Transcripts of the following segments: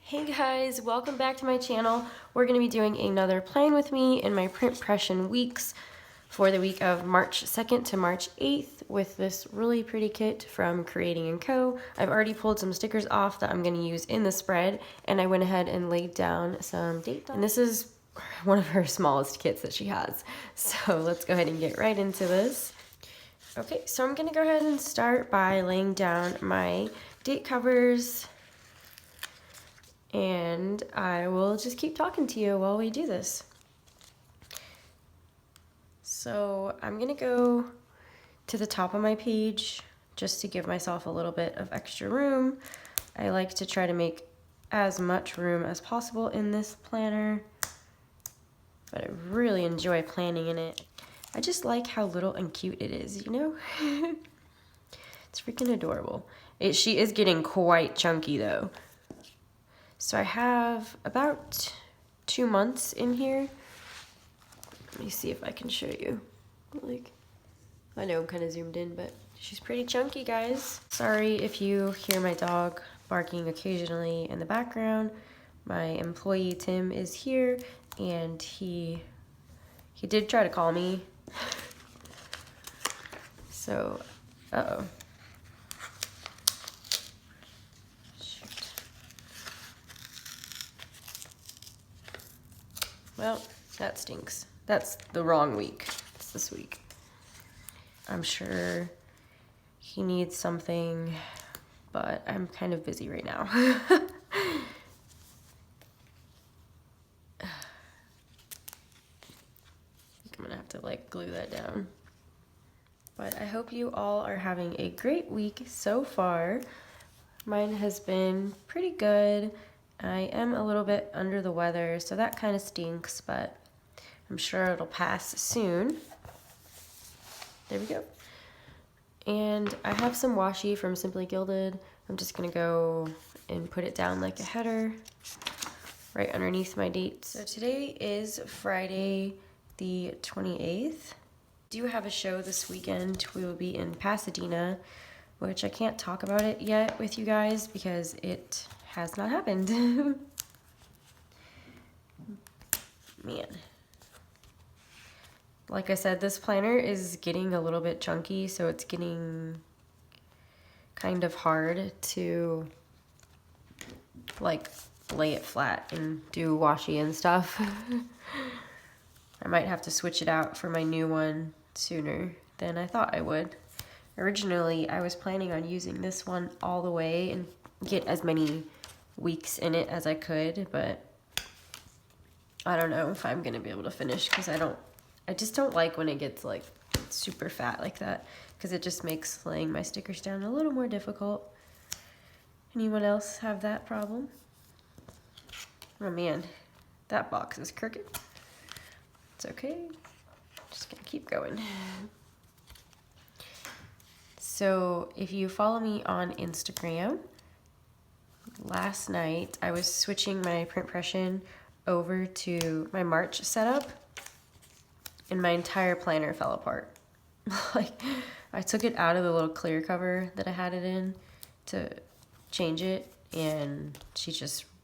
Hey guys, welcome back to my channel. We're going to be doing another plan with me in my print pression weeks for the week of March 2nd to March 8th with this really pretty kit from Creating & Co. I've already pulled some stickers off that I'm going to use in the spread, and I went ahead and laid down some date. And this is one of her smallest kits that she has. So let's go ahead and get right into this. Okay, so I'm going to go ahead and start by laying down my date covers, and I will just keep talking to you while we do this. So I'm gonna go to the top of my page just to give myself a little bit of extra room. I like to try to make as much room as possible in this planner, but I really enjoy planning in it. I just like how little and cute it is, you know? It's freaking adorable. She is getting quite chunky though. So I have about 2 months in here. Let me see if I can show you. Like, I know I'm kind of zoomed in, but she's pretty chunky, guys. Sorry if you hear my dog barking occasionally in the background. My employee Tim is here, and he did try to call me. So, uh-oh. Well, that stinks. That's the wrong week. It's this week. I'm sure he needs something, but I'm kind of busy right now. I think I'm gonna have to like glue that down. But I hope you all are having a great week so far. Mine has been pretty good. I am a little bit under the weather, so that kind of stinks, but I'm sure it'll pass soon. There we go. And I have some washi from Simply Gilded. I'm just gonna go and put it down like a header right underneath my dates. So today is Friday the 28th. I do have a show this weekend. We will be in Pasadena, which I can't talk about it yet with you guys because it has not happened. Man. Like I said, this planner is getting a little bit chunky, so it's getting kind of hard to like lay it flat and do washi and stuff. I might have to switch it out for my new one sooner than I thought I would. Originally, I was planning on using this one all the way and get as many weeks in it as I could, but I don't know if I'm gonna be able to finish because I just don't like when it gets like super fat like that because it just makes laying my stickers down a little more difficult. Anyone else have that problem? Oh man, that box is crooked. It's okay, just gonna keep going. So if you follow me on Instagram, last night I was switching my print pression over to my March setup and my entire planner fell apart. Like, I took it out of the little clear cover that I had it in to change it, and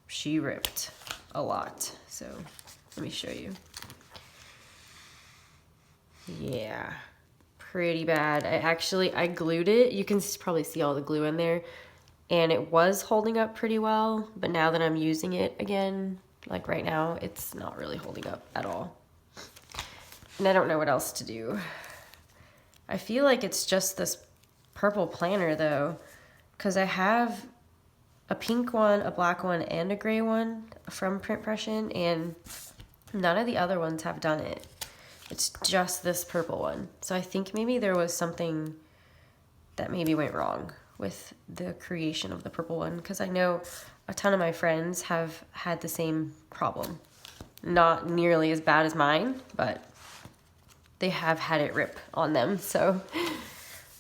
she ripped a lot. So let me show you. Yeah, pretty bad. I glued it. You can probably see all the glue in there, and it was holding up pretty well, but now that I'm using it again, like right now, it's not really holding up at all. And I don't know what else to do. I feel like it's just this purple planner though, because I have a pink one, a black one, and a gray one from Print Pression, and none of the other ones have done it. It's just this purple one. So I think maybe there was something that maybe went wrong with the creation of the purple one, because I know a ton of my friends have had the same problem. Not nearly as bad as mine, but they have had it rip on them. So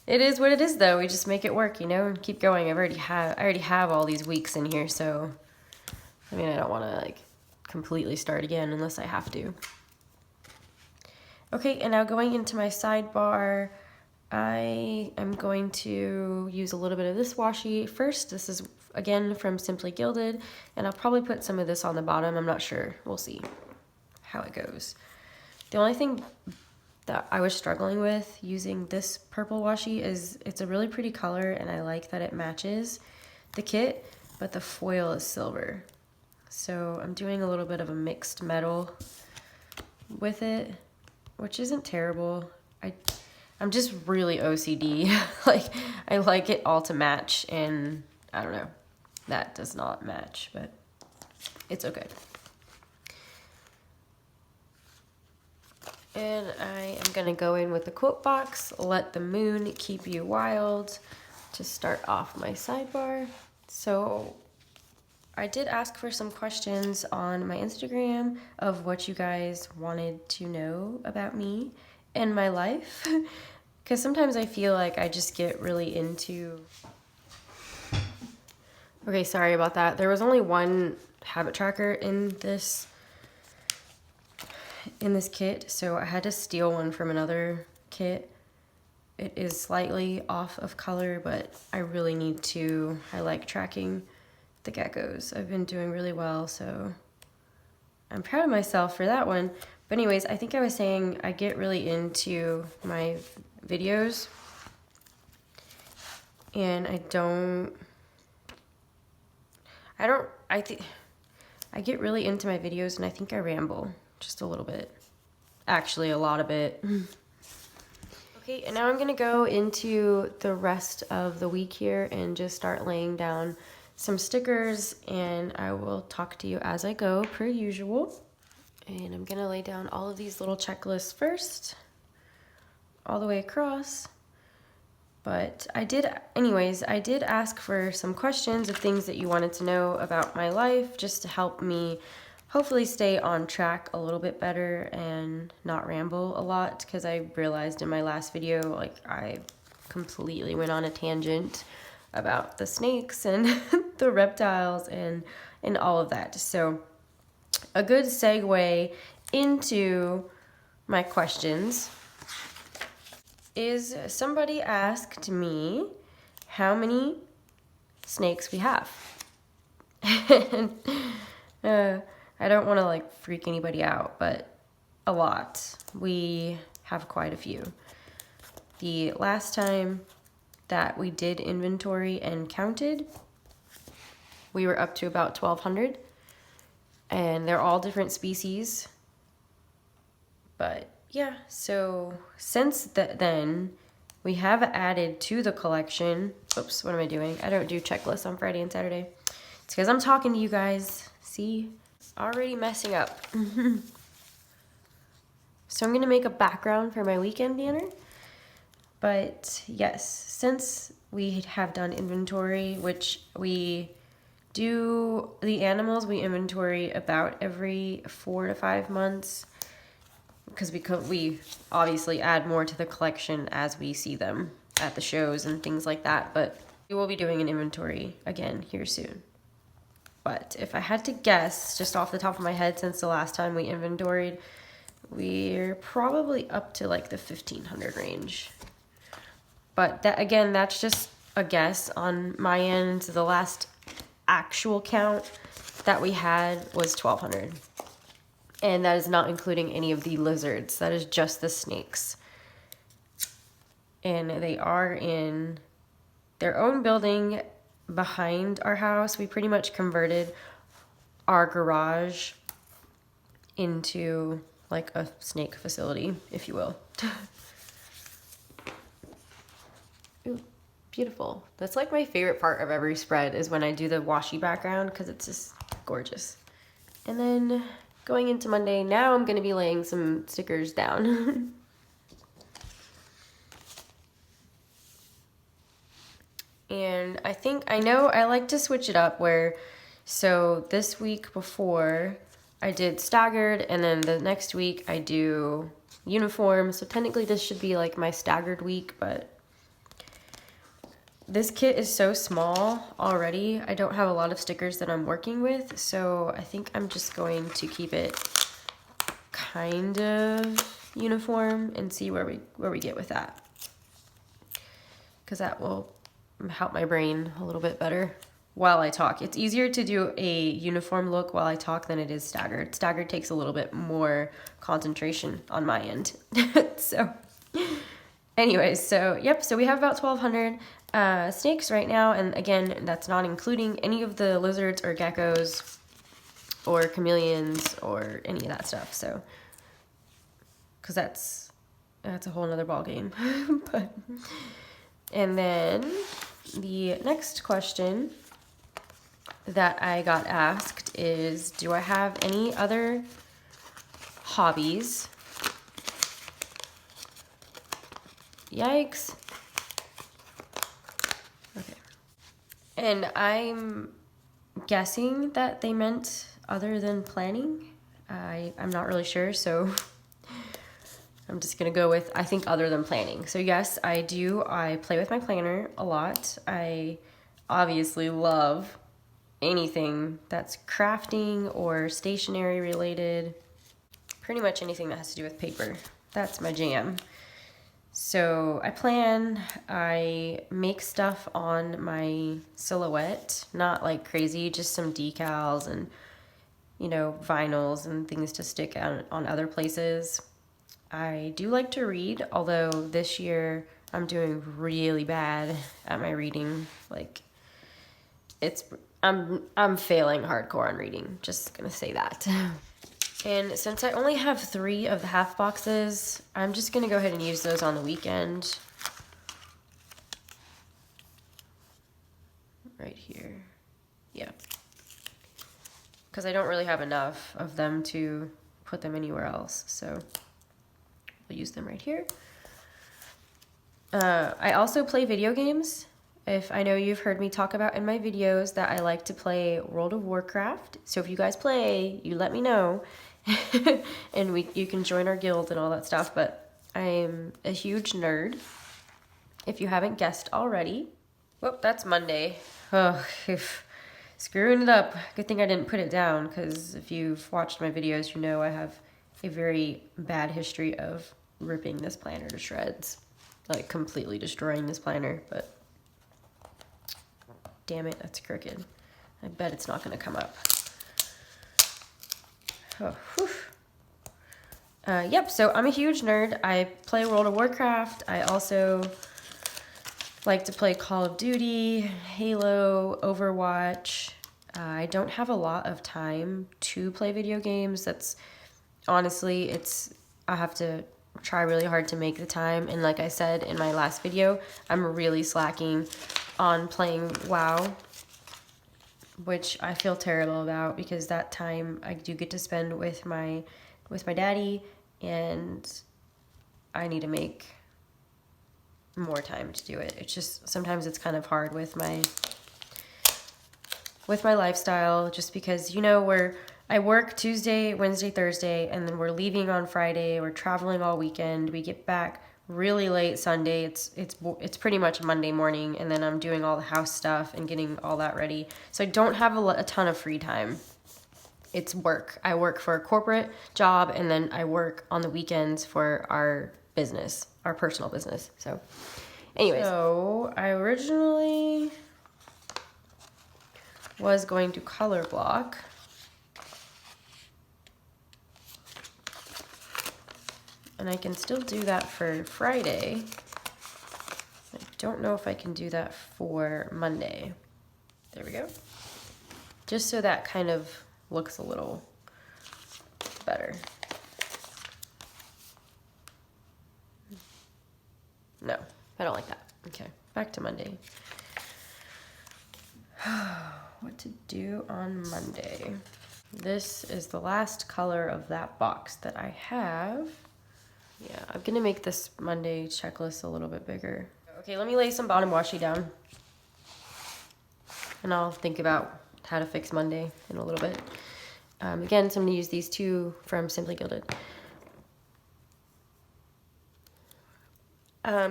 it is what it is though. We just make it work, you know, and keep going. I already have all these weeks in here, so I mean, I don't want to like completely start again unless I have to. Okay, and now going into my sidebar, I am going to use a little bit of this washi. First, this is again from Simply Gilded, and I'll probably put some of this on the bottom. I'm not sure. We'll see how it goes. The only thing that I was struggling with using this purple washi is it's a really pretty color, and I like that it matches the kit, but the foil is silver. So I'm doing a little bit of a mixed metal with it, which isn't terrible. I'm just really OCD. Like, I like it all to match, and I don't know, that does not match, but it's okay. And I am gonna go in with the quote box, Let the Moon Keep You Wild, to start off my sidebar. So I did ask for some questions on my Instagram of what you guys wanted to know about me and my life. Because sometimes I feel like I just get really into... Okay, sorry about that. There was only one habit tracker in this kit, so I had to steal one from another kit. It is slightly off of color, but I really need to. I like tracking the geckos. I've been doing really well, so I'm proud of myself for that one. But anyways, I think I was saying I get really into my videos, and I get really into my videos, and I think I ramble just a little bit. Actually, a lot of it. Okay, and now I'm gonna go into the rest of the week here and just start laying down some stickers, and I will talk to you as I go, per usual. And I'm gonna lay down all of these little checklists first, all the way across. But I did ask for some questions of things that you wanted to know about my life, just to help me hopefully stay on track a little bit better and not ramble a lot, because I realized in my last video, like, I completely went on a tangent about the snakes and the reptiles and all of that. So a good segue into my questions is, somebody asked me how many snakes we have. And, I don't want to like freak anybody out, but a lot. We have quite a few. The last time that we did inventory and counted, we were up to about 1,200, and they're all different species. But yeah, so since then, we have added to the collection. Oops, what am I doing? I don't do checklists on Friday and Saturday. It's because I'm talking to you guys. See? Already messing up. So I'm gonna make a background for my weekend banner. But yes, since we have done inventory, which we do, the animals we inventory about every 4 to 5 months, because we obviously add more to the collection as we see them at the shows and things like that, but we will be doing an inventory again here soon. But if I had to guess, just off the top of my head, since the last time we inventoried, we're probably up to like the 1,500 range. But that, again, that's just a guess on my end. The last actual count that we had was 1,200. And that is not including any of the lizards. That is just the snakes. And they are in their own building behind our house. We pretty much converted our garage into like a snake facility, if you will. Ooh, beautiful. That's like my favorite part of every spread, is when I do the washi background, because it's just gorgeous. And then going into Monday, now I'm going to be laying some stickers down. And I know I like to switch it up where, so this week before I did staggered, and then the next week I do uniform. So technically this should be like my staggered week, but this kit is so small already. I don't have a lot of stickers that I'm working with, so I think I'm just going to keep it kind of uniform and see where we get with that, because that will help my brain a little bit better. while I talk. It's easier to do a uniform look while I talk than it is staggered. Staggered takes a little bit more concentration on my end. So anyways, so yep, so we have about 1,200 snakes right now, and again, that's not including any of the lizards or geckos or chameleons or any of that stuff. So, because that's a whole nother ball game. But, and then the next question that I got asked is, do I have any other hobbies? Yikes. Okay. And I'm guessing that they meant other than planning. I'm not really sure, so I'm just gonna go with, I think, other than planning. So yes, I do. I play with my planner a lot. I obviously love anything that's crafting or stationery related. Pretty much anything that has to do with paper. That's my jam. So I plan, I make stuff on my silhouette, not like crazy, just some decals and, you know, vinyls and things to stick on other places. I do like to read, although this year I'm doing really bad at my reading. Like, I'm failing hardcore on reading, just gonna say that. And since I only have 3 of the half boxes, I'm just gonna go ahead and use those on the weekend. Right here. Yeah. Because I don't really have enough of them to put them anywhere else, so I'll use them right here. I also play video games. If I know you've heard me talk about in my videos that I like to play World of Warcraft. So if you guys play, you let me know. And you can join our guild and all that stuff. But I'm a huge nerd, if you haven't guessed already. Whoop, that's Monday. Oh, screwing it up. Good thing I didn't put it down, because if you've watched my videos, you know I have a very bad history of ripping this planner to shreds. Like, completely destroying this planner, but damn it, that's crooked. I bet it's not gonna come up. Oh, whew. Yep, so I'm a huge nerd. I play World of Warcraft. I also like to play Call of Duty, Halo, Overwatch. I don't have a lot of time to play video games. That's honestly, I have to try really hard to make the time. And like I said in my last video, I'm really slacking on playing WoW, which I feel terrible about, because that time I do get to spend with my daddy, and I need to make more time to do it. It's just, sometimes it's kind of hard with my lifestyle, just because, you know, I work Tuesday, Wednesday, Thursday, and then we're leaving on Friday. We're traveling all weekend. We get back really late Sunday. It's pretty much Monday morning, and then I'm doing all the house stuff and getting all that ready. So I don't have a ton of free time. It's work. I work for a corporate job, and then I work on the weekends for our business, our personal business. So anyways, so I originally was going to color block. And I can still do that for Friday. I don't know if I can do that for Monday. There we go. Just so that kind of looks a little better. No, I don't like that. Okay, back to Monday. What to do on Monday? This is the last color of that box that I have. Yeah, I'm gonna make this Monday checklist a little bit bigger. Okay, let me lay some bottom washi down, and I'll think about how to fix Monday in a little bit. Again, so I'm gonna use these 2 from Simply Gilded.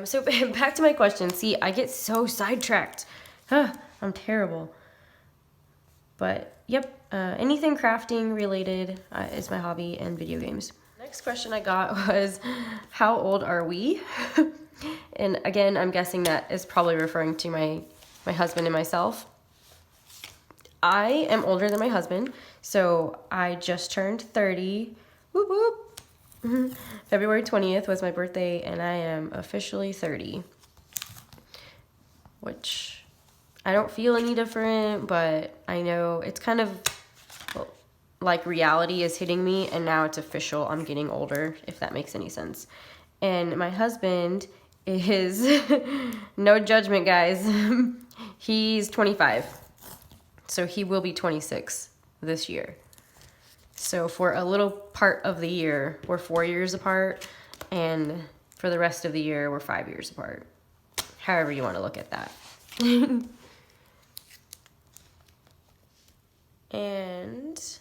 So back to my question. See, I get so sidetracked. I'm terrible. But yep, anything crafting related is my hobby, and video games. Next question I got was, how old are we? And again, I'm guessing that is probably referring to my husband and myself. I am older than my husband, so I just turned 30. Whoop whoop. February 20th was my birthday, and I am officially 30. Which I don't feel any different, but I know it's kind of like reality is hitting me, and now it's official. I'm getting older, if that makes any sense. And my husband is, no judgment, guys. He's 25. So he will be 26 this year. So for a little part of the year, we're 4 years apart, and for the rest of the year, we're 5 years apart. However you want to look at that. And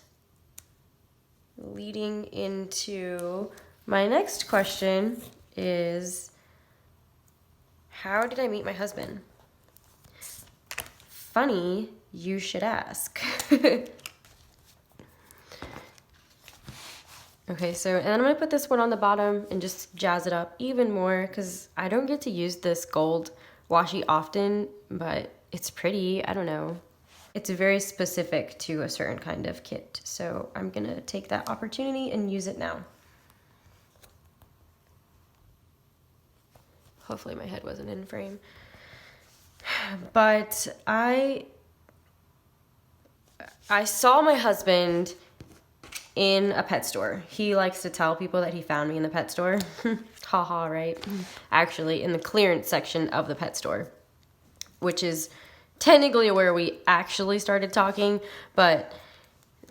leading into my next question is, how did I meet my husband? Funny, you should ask. Okay, so, and I'm gonna put this one on the bottom and just jazz it up even more because I don't get to use this gold washi often, but it's pretty, I don't know. It's very specific to a certain kind of kit, so I'm gonna take that opportunity and use it now. Hopefully my head wasn't in frame. But I saw my husband in a pet store. He likes to tell people that he found me in the pet store. Haha, right? Actually, in the clearance section of the pet store, which is technically where we actually started talking. But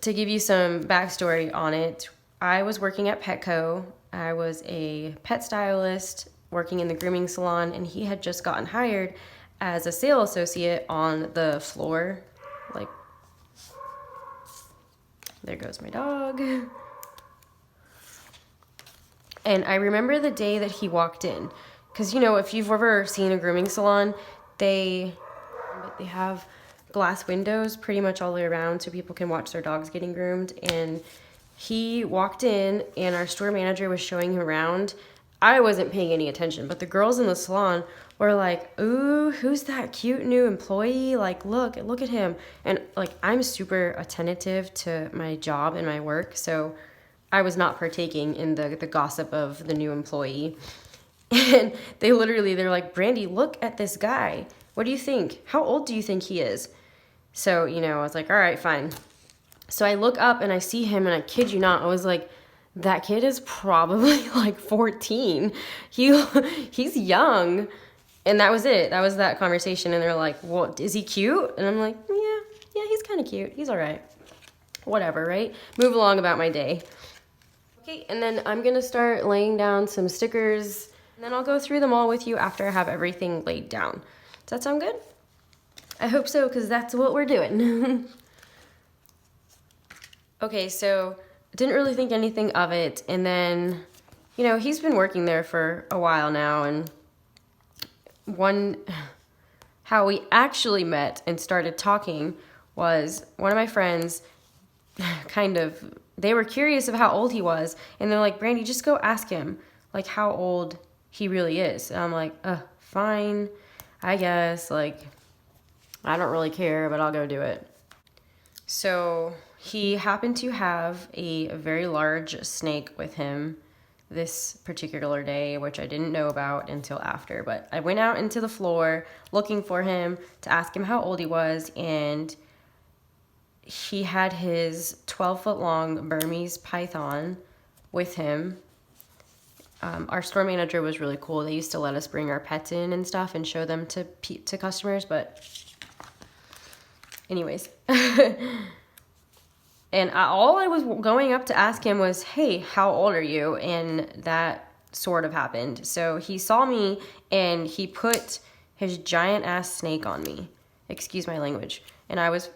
to give you some backstory on it, I was working at Petco. I was a pet stylist working in the grooming salon, and he had just gotten hired as a sales associate on the floor. Like, there goes my dog. And I remember the day that he walked in, because, you know, if you've ever seen a grooming salon, they have glass windows pretty much all the way around so people can watch their dogs getting groomed. And he walked in, and our store manager was showing him around. I wasn't paying any attention, but the girls in the salon were like, ooh, who's that cute new employee? Like, look at him. And like, I'm super attentive to my job and my work, so I was not partaking in the gossip of the new employee. And they're like, Brandy, look at this guy. What do you think? How old do you think he is? So, you know, I was like, all right, fine. So I look up and I see him, and I kid you not, I was like, that kid is probably like 14. He's young. And that was it. That was that conversation. And they're like, well, is he cute? And I'm like, yeah, he's kind of cute. He's all right. Whatever, right? Move along about my day. Okay, and then I'm going to start laying down some stickers. And then I'll go through them all with you after I have everything laid down. Does that sound good? I hope so, because that's what we're doing. Okay, so didn't really think anything of it. And then, you know, he's been working there for a while now, and how we actually met and started talking was one of my friends they were curious of how old he was, and they're like, Brandy, just go ask him like how old he really is. And I'm like, fine, I guess, like, I don't really care, but I'll go do it. So he happened to have a very large snake with him this particular day, which I didn't know about until after. But I went out into the floor looking for him to ask him how old he was, and he had his 12-foot long Burmese python with him. Our store manager was really cool. They used to let us bring our pets in and stuff and show them to customers, but anyways. And all I was going up to ask him was, hey, how old are you? And that sort of happened. So he saw me, and he put his giant ass snake on me. Excuse my language. And I was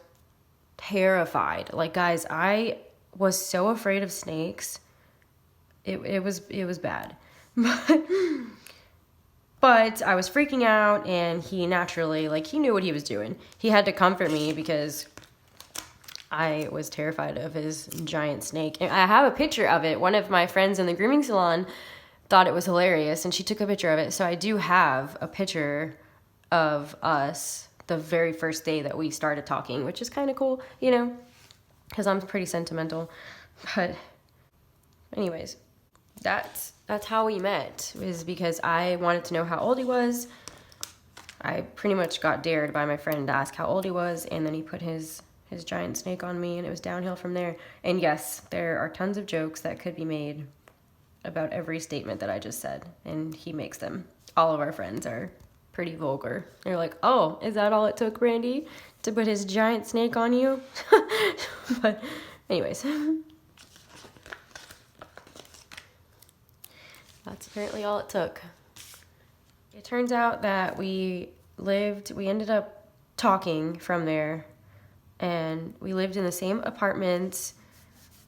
terrified. Like, guys, I was so afraid of snakes. It was bad. But I was freaking out, and he naturally, like, he knew what he was doing. He had to comfort me because I was terrified of his giant snake. And I have a picture of it. One of my friends in the grooming salon thought it was hilarious, and she took a picture of it. So I do have a picture of us the very first day that we started talking, which is kind of cool, you know, because I'm pretty sentimental. But anyways, that's how we met, is because I wanted to know how old he was. I pretty much got dared by my friend to ask how old he was, and then he put his giant snake on me, and it was downhill from there. And yes, there are tons of jokes that could be made about every statement that I just said, and he makes them. All of our friends are pretty vulgar. They're like, oh, is that all it took, Brandy, to put his giant snake on you? But anyways, that's apparently all it took. It turns out that we ended up talking from there, and we lived in the same apartments,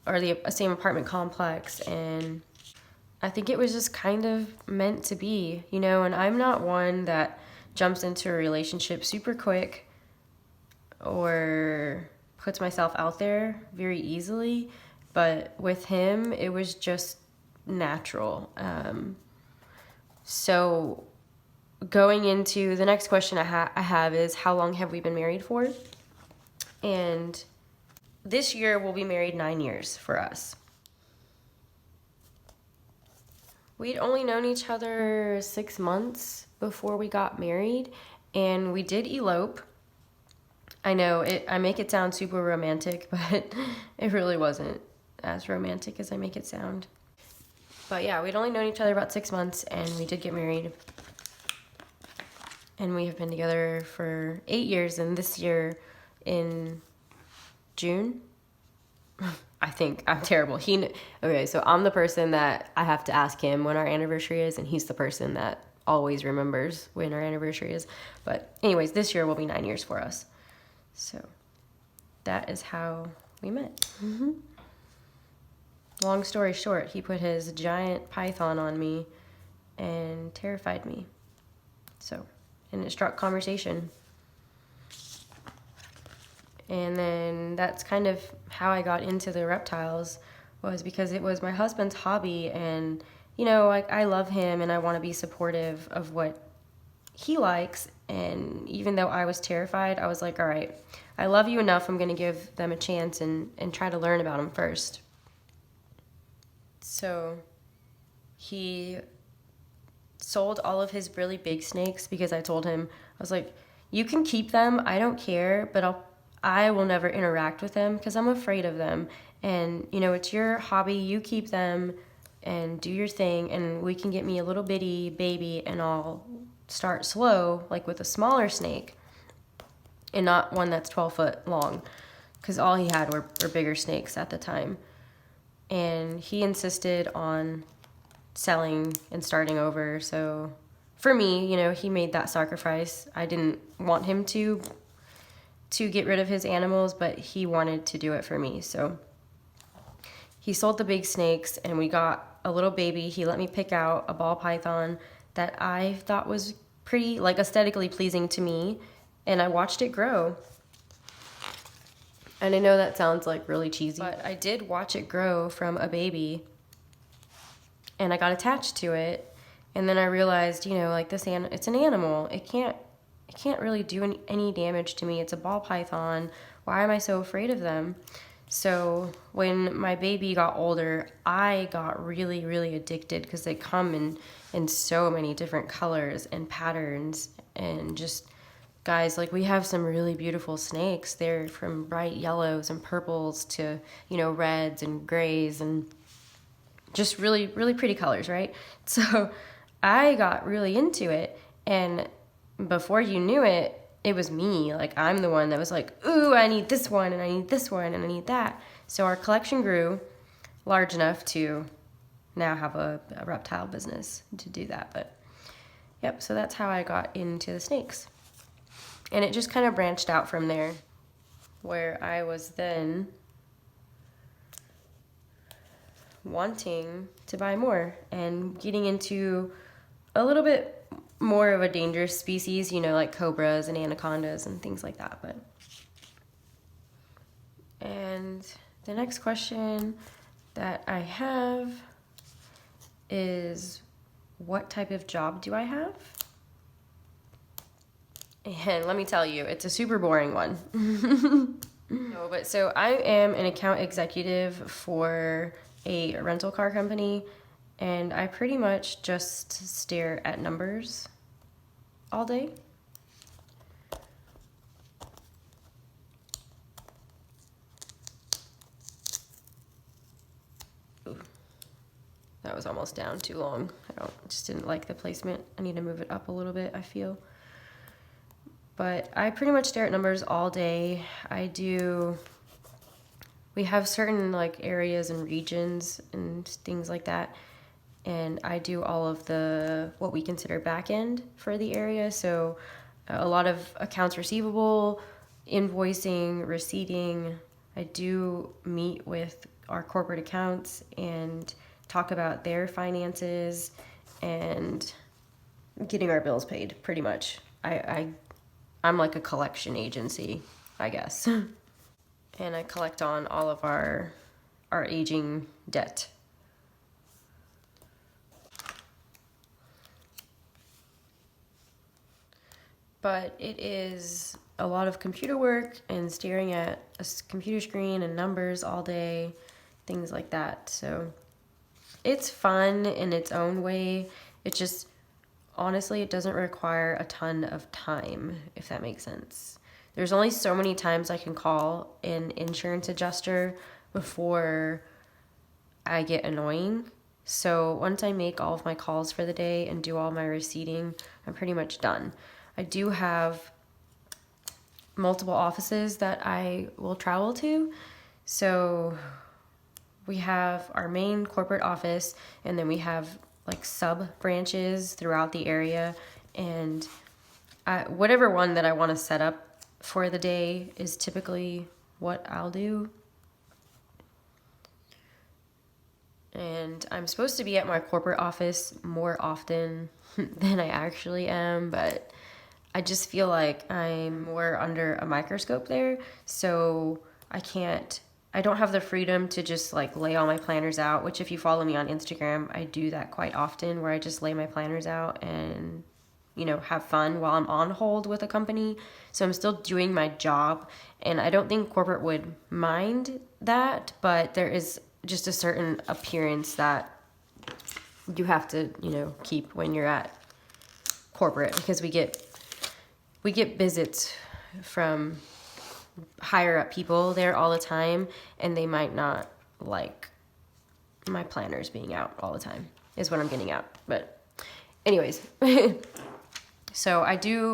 or the same apartment complex, and I think it was just kind of meant to be, you know. And I'm not one that jumps into a relationship super quick or puts myself out there very easily, but with him, it was just natural. So going into the next question I have is, how long have we been married for? And this year we'll be married 9 years for us. We'd only known each other 6 months before we got married, and we did elope. I know I make it sound super romantic, but it really wasn't as romantic as I make it sound. But yeah, we'd only known each other about 6 months, and we did get married. And we have been together for 8 years, and this year in June, I think I'm terrible. Okay, so I'm the person that I have to ask him when our anniversary is, and he's the person that always remembers when our anniversary is. But anyways, this year will be 9 years for us. So that is how we met. Long story short, he put his giant python on me and terrified me. And it struck conversation. And then that's kind of how I got into the reptiles, was because it was my husband's hobby, and you know, I love him and I want to be supportive of what he likes. And even though I was terrified, I was like, all right, I love you enough, I'm going to give them a chance and try to learn about them first. So he sold all of his really big snakes because I told him, I was like, you can keep them, I don't care, but I will never interact with them because I'm afraid of them. And you know, it's your hobby, you keep them and do your thing, and we can get me a little bitty baby and I'll start slow, like with a smaller snake and not one that's 12 foot long, because all he had were bigger snakes at the time. And he insisted on selling and starting over. So for me, you know, he made that sacrifice. I didn't want him to get rid of his animals, but he wanted to do it for me. So he sold the big snakes and we got a little baby. He let me pick out a ball python that I thought was pretty, like, aesthetically pleasing to me, and I watched it grow. And I know that sounds like really cheesy, but I did watch it grow from a baby, and I got attached to it. And then I realized, you know, like, it's an animal. It can't really do any damage to me. It's a ball python. Why am I so afraid of them? So when my baby got older, I got really, really addicted, because they come in so many different colors and patterns. And just, guys, like, we have some really beautiful snakes. They're from bright yellows and purples to, you know, reds and grays and just really, really pretty colors, right? So I got really into it, and before you knew it, it was me. Like, I'm the one that was like, ooh, I need this one, and I need this one, and I need that. So our collection grew large enough to now have a reptile business to do that. But yep, so that's how I got into the snakes. And it just kind of branched out from there, where I was then wanting to buy more and getting into a little bit more of a dangerous species, you know, like cobras and anacondas and things like that. And the next question that I have is, what type of job do I have? And let me tell you, it's a super boring one. No, but so I am an account executive for a rental car company, and I pretty much just stare at numbers all day. Ooh, that was almost down too long. I just didn't like the placement. I need to move it up a little bit, I feel. But I pretty much stare at numbers all day. We have certain like areas and regions and things like that. And I do all of the, what we consider back end for the area. So a lot of accounts receivable, invoicing, receipting. I do meet with our corporate accounts and talk about their finances and getting our bills paid, pretty much. I'm like a collection agency, I guess. And I collect on all of our aging debt. But it is a lot of computer work and staring at a computer screen and numbers all day, things like that. So it's fun in its own way. It just, honestly, it doesn't require a ton of time, if that makes sense. There's only so many times I can call an insurance adjuster before I get annoying. So once I make all of my calls for the day and do all my receipting, I'm pretty much done. I do have multiple offices that I will travel to. So we have our main corporate office, and then we have like sub branches throughout the area. And whatever one that I want to set up for the day is typically what I'll do. And I'm supposed to be at my corporate office more often than I actually am, but I just feel like I'm more under a microscope there, so I don't have the freedom to just like lay all my planners out, which if you follow me on Instagram, I do that quite often, where I just lay my planners out and, have fun while I'm on hold with a company. So I'm still doing my job, and I don't think corporate would mind that, but there is just a certain appearance that you have to, keep when you're at corporate, because we get visits from higher up people there all the time, and they might not like my planners being out all the time, is what I'm getting at. But anyways, so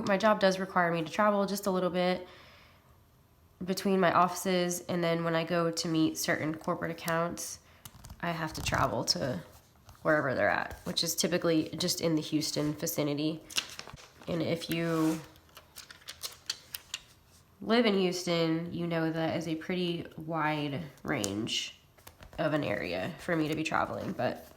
my job does require me to travel just a little bit between my offices, and then when I go to meet certain corporate accounts, I have to travel to wherever they're at, which is typically just in the Houston vicinity. And if you live in Houston, you know that is a pretty wide range of an area for me to be traveling, but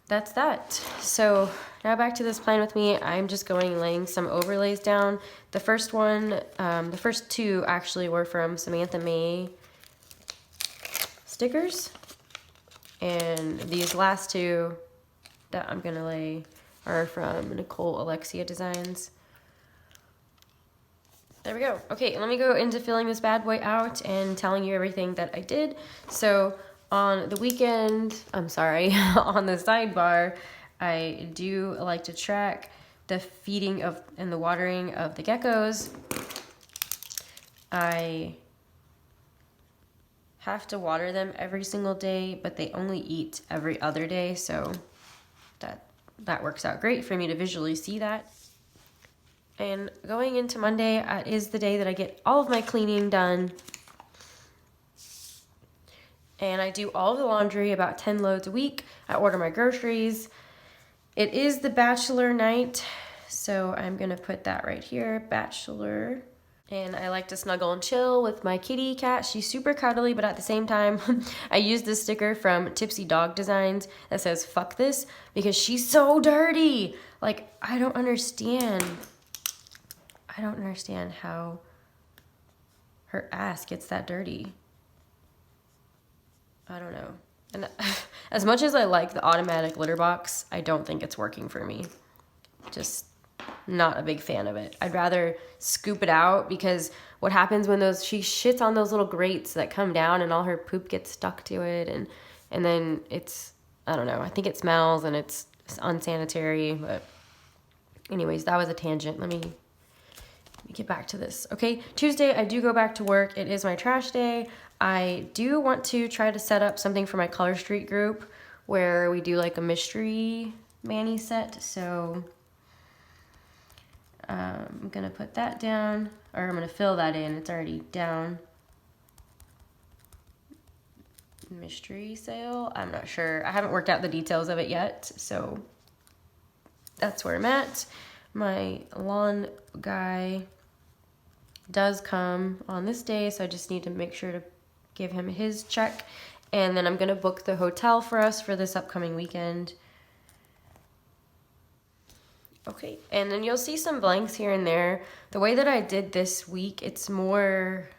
that's that. So now back to this plan with me. I'm just laying some overlays down. The first two actually were from Samantha May stickers, and these last two that I'm gonna lay are from Nicole Alexia Designs. There we go. Okay, let me go into filling this bad boy out and telling you everything that I did. So on the weekend, on the sidebar, I do like to track the feeding and the watering of the geckos. I have to water them every single day, but they only eat every other day, so that works out great for me to visually see that. And going into Monday is the day that I get all of my cleaning done. And I do all of the laundry, about 10 loads a week. I order my groceries. It is the bachelor night, so I'm gonna put that right here, bachelor. And I like to snuggle and chill with my kitty cat. She's super cuddly, but at the same time, I use this sticker from Tipsy Dog Designs that says, "Fuck this," because she's so dirty. Like, I don't understand how her ass gets that dirty. I don't know. And as much as I like the automatic litter box, I don't think it's working for me. Just not a big fan of it. I'd rather scoop it out, because what happens when she shits on those little grates that come down and all her poop gets stuck to it, and then it's, I don't know, I think it smells and it's unsanitary. But anyways, that was a tangent. Let me get back to this. Okay, Tuesday I do go back to work. It is my trash day. I do want to try to set up something for my Color Street group where we do like a mystery Manny set. So I'm gonna put that down, or I'm gonna fill that in. It's already down. Mystery sale. I'm not sure. I haven't worked out the details of it yet, so that's where I'm at. My lawn guy does come on this day, so I just need to make sure to give him his check. And then I'm gonna book the hotel for us for this upcoming weekend. Okay, and then you'll see some blanks here and there. The way that I did this week, it's more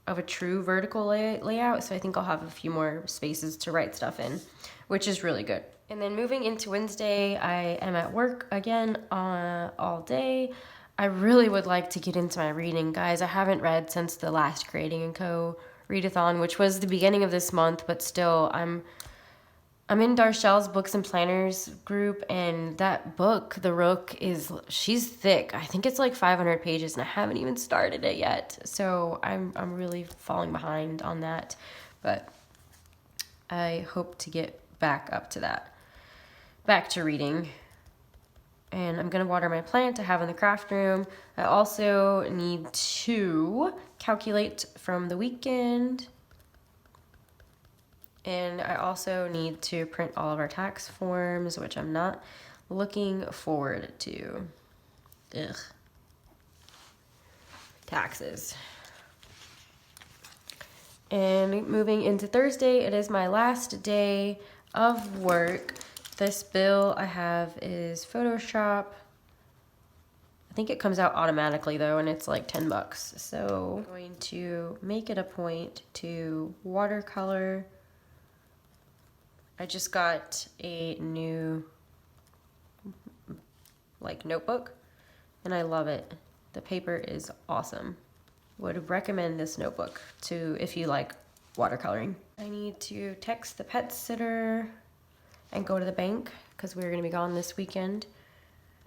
of a true vertical layout, so I think I'll have a few more spaces to write stuff in, which is really good. And then moving into Wednesday, I am at work again all day. I really would like to get into my reading, guys. I haven't read since the last Creating & Co. readathon, which was the beginning of this month, but still, I'm in Darchelle's Books and Planners group, and that book, The Rook, she's thick. I think it's like 500 pages, and I haven't even started it yet. So I'm really falling behind on that, but I hope to get back up to that. Back to reading. And I'm gonna water my plant I have in the craft room. I also need to calculate from the weekend. And I also need to print all of our tax forms, which I'm not looking forward to. Ugh. Taxes. And moving into Thursday, it is my last day of work. This bill I have is Photoshop. I think it comes out automatically though, and it's like $10. So I'm going to make it a point to watercolor. I just got a new notebook, and I love it. The paper is awesome. Would recommend this notebook if you like watercoloring. I need to text the pet sitter and go to the bank because we're gonna be gone this weekend.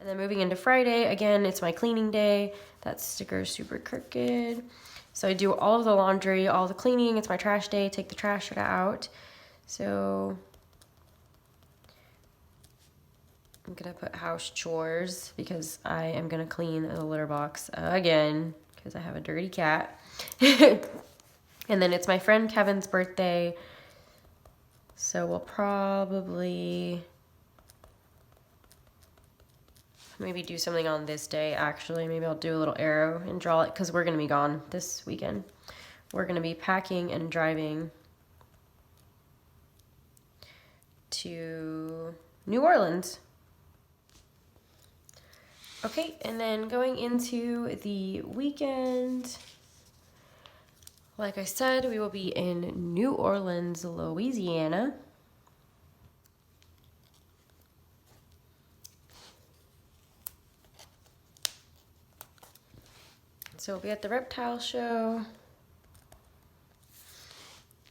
And then moving into Friday, again, it's my cleaning day. That sticker is super crooked. So I do all of the laundry, all the cleaning. It's my trash day, take the trash out. So I'm gonna put house chores because I am gonna clean the litter box again because I have a dirty cat. And then it's my friend Kevin's birthday, so we'll probably maybe do something on this day. Actually, maybe I'll do a little arrow and draw it because we're gonna be gone this weekend. We're gonna be packing and driving to New Orleans. Okay, and then going into the weekend, like I said, we will be in New Orleans, Louisiana. So we'll be at the reptile show.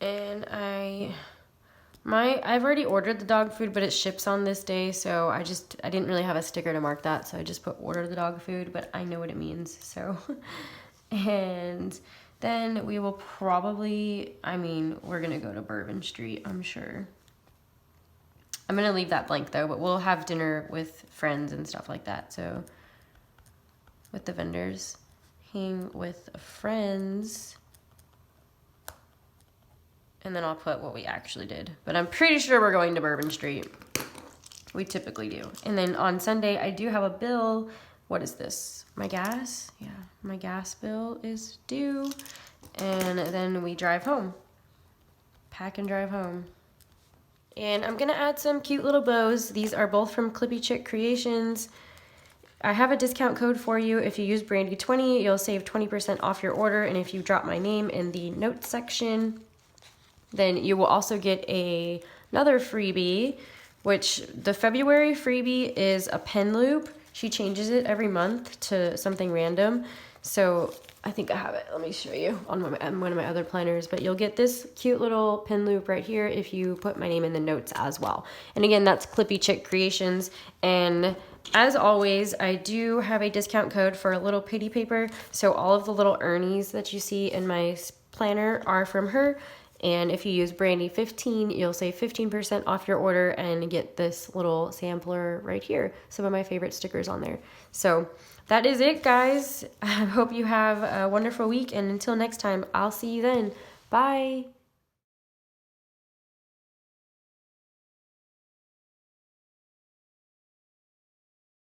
And I've already ordered the dog food, but it ships on this day, so I didn't really have a sticker to mark that, so I just put order the dog food, but I know what it means, so. And then we will probably, we're gonna go to Bourbon Street, I'm sure. I'm gonna leave that blank though, but we'll have dinner with friends and stuff like that, so. With the vendors. Hang with friends. And then I'll put what we actually did. But I'm pretty sure we're going to Bourbon Street. We typically do. And then on Sunday, I do have a bill. What is this? My gas? Yeah, my gas bill is due. And then we drive home. Pack and drive home. And I'm gonna add some cute little bows. These are both from Clippy Chick Creations. I have a discount code for you. If you use Brandy20, you'll save 20% off your order. And if you drop my name in the notes section, then you will also get another freebie, which the February freebie is a pen loop. She changes it every month to something random. So I think I have it. Let me show you on one of my other planners. But you'll get this cute little pin loop right here if you put my name in the notes as well. And again, that's Clippy Chick Creations. And as always, I do have a discount code for a little pity paper. So all of the little Ernies that you see in my planner are from her. And if you use Brandy15, you'll save 15% off your order and get this little sampler right here. Some of my favorite stickers on there. So that is it, guys. I hope you have a wonderful week. And until next time, I'll see you then. Bye.